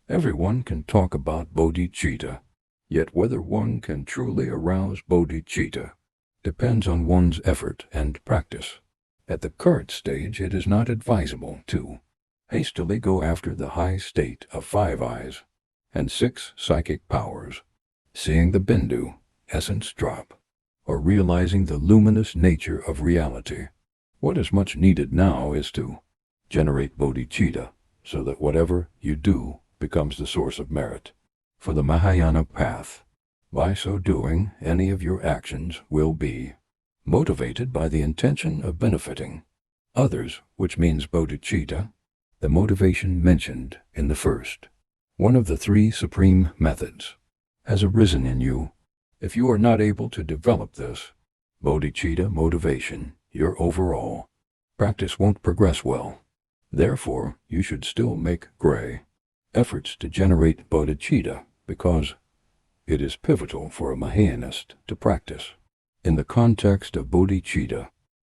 Everyone can talk about bodhicitta, yet whether one can truly arouse bodhicitta depends on one's effort and practice. At the current stage, it is not advisable to hastily go after the high state of 5 eyes and 6 psychic powers, seeing the bindu, essence drop, or realizing the luminous nature of reality. What is much needed now is to generate bodhicitta, so that whatever you do becomes the source of merit for the Mahayana path. By so doing, any of your actions will be motivated by the intention of benefiting others, which means bodhicitta, the motivation mentioned in the first one of the 3 supreme methods, has arisen in you. If you are not able to develop this bodhicitta motivation, your overall practice won't progress well. Therefore, you should still make great efforts to generate bodhicitta, because it is pivotal for a Mahayanist to practice. In the context of bodhicitta,